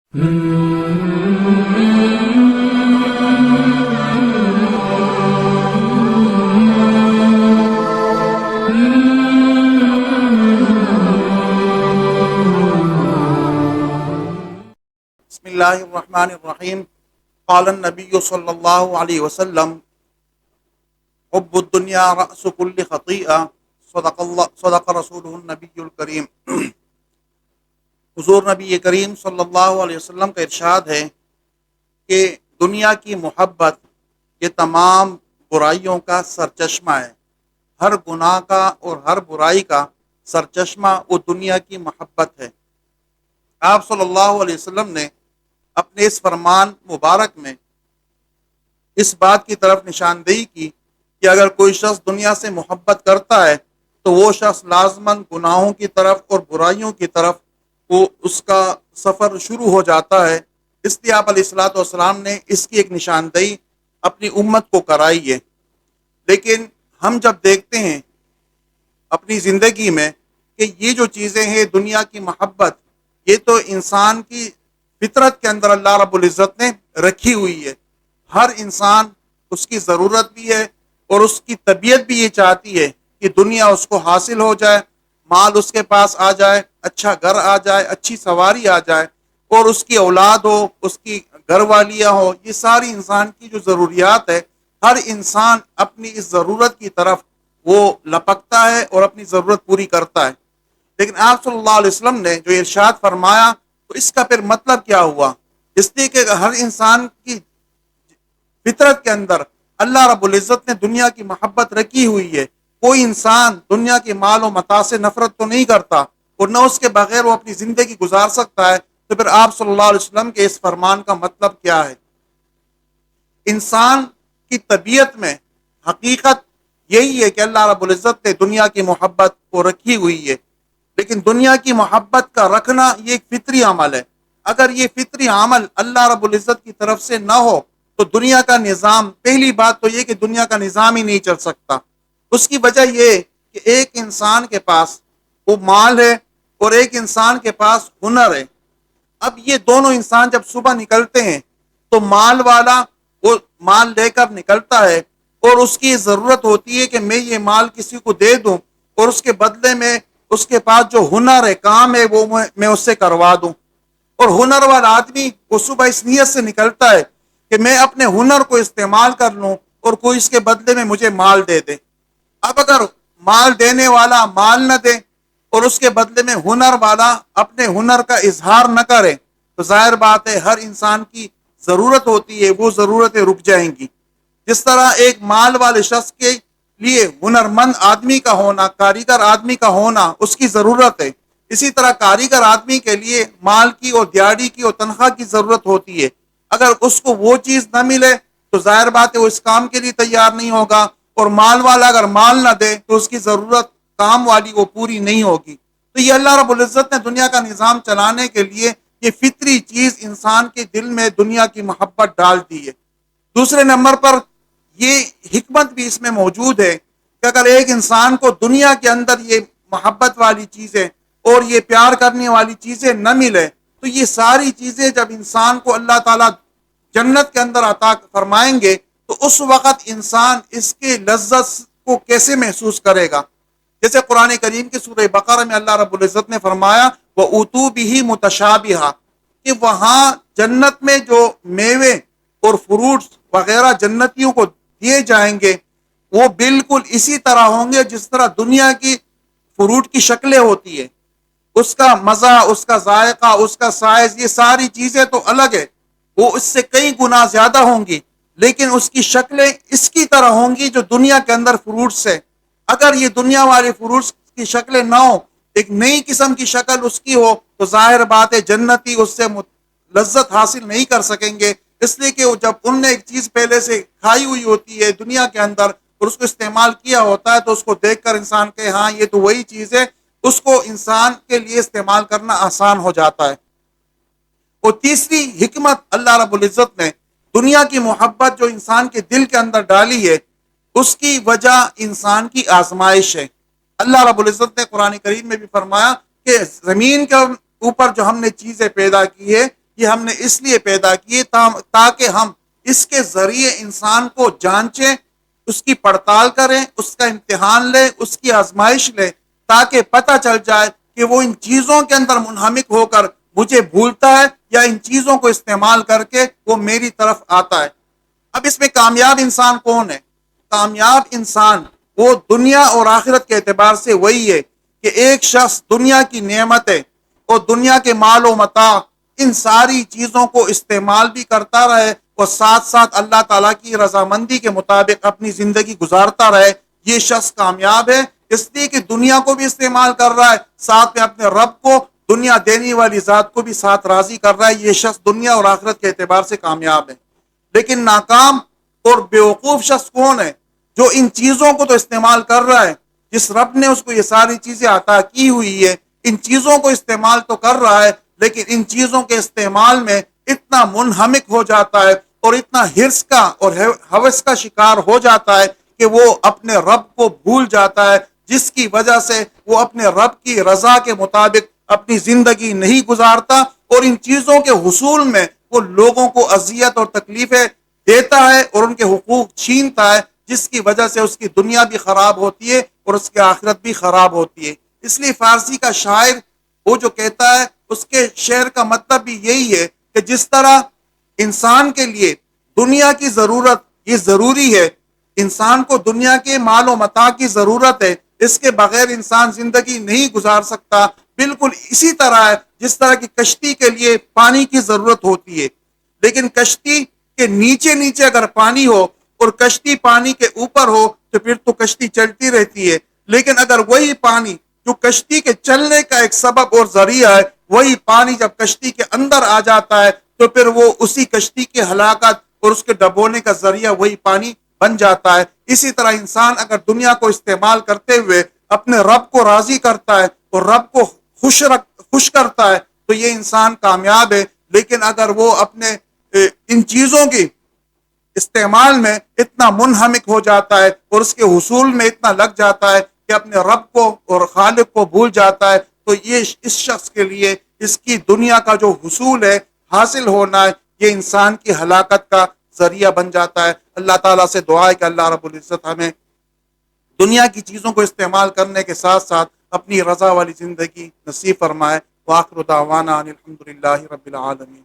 بسم اللہ الرحمن الرحیم. قال النبی صلی اللہ علیہ وسلم حب الدنیا رأس کل خطیئہ. صدق رسولہ النبی الکریم. حضور نبی کریم صلی اللہ علیہ وسلم کا ارشاد ہے کہ دنیا کی محبت یہ تمام برائیوں کا سرچشمہ ہے. ہر گناہ کا اور ہر برائی کا سرچشمہ وہ دنیا کی محبت ہے. آپ صلی اللہ علیہ وسلم نے اپنے اس فرمان مبارک میں اس بات کی طرف نشاندہی کی کہ اگر کوئی شخص دنیا سے محبت کرتا ہے تو وہ شخص لازماً گناہوں کی طرف اور برائیوں کی طرف وہ اس کا سفر شروع ہو جاتا ہے. اس لیے آپ علیہ الصلوۃ والسلام نے اس کی ایک نشاندہی اپنی امت کو کرائی ہے. لیکن ہم جب دیکھتے ہیں اپنی زندگی میں کہ یہ جو چیزیں ہیں دنیا کی محبت، یہ تو انسان کی فطرت کے اندر اللہ رب العزت نے رکھی ہوئی ہے. ہر انسان اس کی ضرورت بھی ہے اور اس کی طبیعت بھی یہ چاہتی ہے کہ دنیا اس کو حاصل ہو جائے، مال اس کے پاس آ جائے، اچھا گھر آ جائے، اچھی سواری آ جائے، اور اس کی اولاد ہو، اس کی گھر والیاں ہو. یہ ساری انسان کی جو ضروریات ہے، ہر انسان اپنی اس ضرورت کی طرف وہ لپکتا ہے اور اپنی ضرورت پوری کرتا ہے. لیکن آپ صلی اللہ علیہ وسلم نے جو ارشاد فرمایا تو اس کا پھر مطلب کیا ہوا؟ اس لیے کہ ہر انسان کی فطرت کے اندر اللہ رب العزت نے دنیا کی محبت رکھی ہوئی ہے. کوئی انسان دنیا کے مال و متاع سے نفرت تو نہیں کرتا اور نہ اس کے بغیر وہ اپنی زندگی گزار سکتا ہے. تو پھر آپ صلی اللہ علیہ وسلم کے اس فرمان کا مطلب کیا ہے؟ انسان کی طبیعت میں حقیقت یہی ہے کہ اللہ رب العزت نے دنیا کی محبت کو رکھی ہوئی ہے. لیکن دنیا کی محبت کا رکھنا یہ ایک فطری عمل ہے. اگر یہ فطری عمل اللہ رب العزت کی طرف سے نہ ہو تو دنیا کا نظام، پہلی بات تو یہ کہ دنیا کا نظام ہی نہیں چل سکتا. اس کی وجہ یہ کہ ایک انسان کے پاس وہ مال ہے اور ایک انسان کے پاس ہنر ہے. اب یہ دونوں انسان جب صبح نکلتے ہیں تو مال والا وہ مال لے کر نکلتا ہے اور اس کی ضرورت ہوتی ہے کہ میں یہ مال کسی کو دے دوں اور اس کے بدلے میں اس کے پاس جو ہنر ہے، کام ہے، وہ میں اس سے کروا دوں. اور ہنر والا آدمی وہ صبح اس نیت سے نکلتا ہے کہ میں اپنے ہنر کو استعمال کر لوں اور کوئی اس کے بدلے میں مجھے مال دے دے. اب اگر مال دینے والا مال نہ دے اور اس کے بدلے میں ہنر والا اپنے ہنر کا اظہار نہ کرے تو ظاہر بات ہے ہر انسان کی ضرورت ہوتی ہے، وہ ضرورتیں رک جائیں گی. جس طرح ایک مال والے شخص کے لیے ہنرمند آدمی کا ہونا، کاریگر آدمی کا ہونا اس کی ضرورت ہے، اسی طرح کاریگر آدمی کے لیے مال کی اور دیہڑی کی اور تنخواہ کی ضرورت ہوتی ہے. اگر اس کو وہ چیز نہ ملے تو ظاہر بات ہے وہ اس کام کے لیے تیار نہیں ہوگا، اور مال والا اگر مال نہ دے تو اس کی ضرورت کام والی وہ پوری نہیں ہوگی. تو یہ اللہ رب العزت نے دنیا کا نظام چلانے کے لیے یہ فطری چیز انسان کے دل میں دنیا کی محبت ڈال دی ہے. دوسرے نمبر پر یہ حکمت بھی اس میں موجود ہے کہ اگر ایک انسان کو دنیا کے اندر یہ محبت والی چیزیں اور یہ پیار کرنے والی چیزیں نہ ملے تو یہ ساری چیزیں جب انسان کو اللہ تعالیٰ جنت کے اندر عطا فرمائیں گے تو اس وقت انسان اس کے لذت کو کیسے محسوس کرے گا؟ جیسے قرآن کریم کی سورہ بقرہ میں اللہ رب العزت نے فرمایا وَأُوتُوا بِهِ مُتَشَابِهًا، کہ وہاں جنت میں جو میوے اور فروٹس وغیرہ جنتیوں کو دیے جائیں گے وہ بالکل اسی طرح ہوں گے جس طرح دنیا کی فروٹ کی شکلیں ہوتی ہے. اس کا مزہ، اس کا ذائقہ، اس کا سائز، یہ ساری چیزیں تو الگ ہے، وہ اس سے کئی گنا زیادہ ہوں گی، لیکن اس کی شکلیں اس کی طرح ہوں گی جو دنیا کے اندر فروٹس ہے. اگر یہ دنیا والے فروٹس کی شکلیں نہ ہو، ایک نئی قسم کی شکل اس کی ہو، تو ظاہر بات ہے جنتی اس سے لذت حاصل نہیں کر سکیں گے. اس لیے کہ جب ان نے ایک چیز پہلے سے کھائی ہوئی ہوتی ہے دنیا کے اندر اور اس کو استعمال کیا ہوتا ہے تو اس کو دیکھ کر انسان کہ ہاں یہ تو وہی چیز ہے، اس کو انسان کے لیے استعمال کرنا آسان ہو جاتا ہے. اور تیسری حکمت اللہ رب العزت نے دنیا کی محبت جو انسان کے دل کے اندر ڈالی ہے اس کی وجہ انسان کی آزمائش ہے. اللہ رب العزت نے قرآن کریم میں بھی فرمایا کہ زمین کے اوپر جو ہم نے چیزیں پیدا کی ہے یہ ہم نے اس لیے پیدا کیے تاکہ ہم اس کے ذریعے انسان کو جانچیں، اس کی پڑتال کریں، اس کا امتحان لیں، اس کی آزمائش لیں، تاکہ پتہ چل جائے کہ وہ ان چیزوں کے اندر منہمک ہو کر مجھے بھولتا ہے یا ان چیزوں کو استعمال کر کے وہ میری طرف آتا ہے۔ اب اس میں کامیاب انسان کون ہے؟ کامیاب انسان وہ دنیا اور آخرت کے اعتبار سے وہی ہے کہ ایک شخص دنیا کی نعمتیں اور دنیا کے مال و متاع ان ساری چیزوں کو استعمال بھی کرتا رہے اور ساتھ ساتھ اللہ تعالیٰ کی رضامندی کے مطابق اپنی زندگی گزارتا رہے۔ یہ شخص کامیاب ہے، اس لیے کہ دنیا کو بھی استعمال کر رہا ہے، ساتھ میں اپنے رب کو، دنیا دینے والی ذات کو بھی ساتھ راضی کر رہا ہے۔ یہ شخص دنیا اور آخرت کے اعتبار سے کامیاب ہے۔ لیکن ناکام اور بیوقوف شخص کون ہے؟ جو ان چیزوں کو تو استعمال کر رہا ہے، جس رب نے اس کو یہ ساری چیزیں عطا کی ہوئی ہے، ان چیزوں کو استعمال تو کر رہا ہے، لیکن ان چیزوں کے استعمال میں اتنا منہمک ہو جاتا ہے اور اتنا حرص کا اور ہوس کا شکار ہو جاتا ہے کہ وہ اپنے رب کو بھول جاتا ہے، جس کی وجہ سے وہ اپنے رب کی رضا کے مطابق اپنی زندگی نہیں گزارتا اور ان چیزوں کے حصول میں وہ لوگوں کو اذیت اور تکلیفیں دیتا ہے اور ان کے حقوق چھینتا ہے، جس کی وجہ سے اس کی دنیا بھی خراب ہوتی ہے اور اس کی آخرت بھی خراب ہوتی ہے۔ اس لیے فارسی کا شاعر وہ جو کہتا ہے، اس کے شعر کا مطلب بھی یہی ہے کہ جس طرح انسان کے لیے دنیا کی ضرورت یہ ضروری ہے، انسان کو دنیا کے مال و متاع کی ضرورت ہے، اس کے بغیر انسان زندگی نہیں گزار سکتا، بالکل اسی طرح ہے جس طرح کی کشتی کے لیے پانی کی ضرورت ہوتی ہے، لیکن کشتی کے نیچے نیچے اگر پانی ہو اور کشتی پانی کے اوپر ہو تو پھر تو کشتی چلتی رہتی ہے، لیکن اگر وہی پانی جو کشتی کے چلنے کا ایک سبب اور ذریعہ ہے، وہی پانی جب کشتی کے اندر آ جاتا ہے تو پھر وہ اسی کشتی کی ہلاکت اور اس کے ڈبونے کا ذریعہ وہی پانی بن جاتا ہے۔ اسی طرح انسان اگر دنیا کو استعمال کرتے ہوئے اپنے رب کو راضی کرتا ہے اور رب کو خوش کرتا ہے تو یہ انسان کامیاب ہے، لیکن اگر وہ اپنے ان چیزوں کی استعمال میں اتنا منہمک ہو جاتا ہے اور اس کے حصول میں اتنا لگ جاتا ہے کہ اپنے رب کو اور خالق کو بھول جاتا ہے تو یہ اس شخص کے لیے اس کی دنیا کا جو حصول ہے، حاصل ہونا ہے، یہ انسان کی ہلاکت کا ذریعہ بن جاتا ہے۔ اللہ تعالیٰ سے دعا ہے کہ اللہ رب العزت ہمیں دنیا کی چیزوں کو استعمال کرنے کے ساتھ ساتھ اپنی رضا والی زندگی نصیب فرمائے۔ وآخر دعوانا ان الحمد للہ رب العالمین۔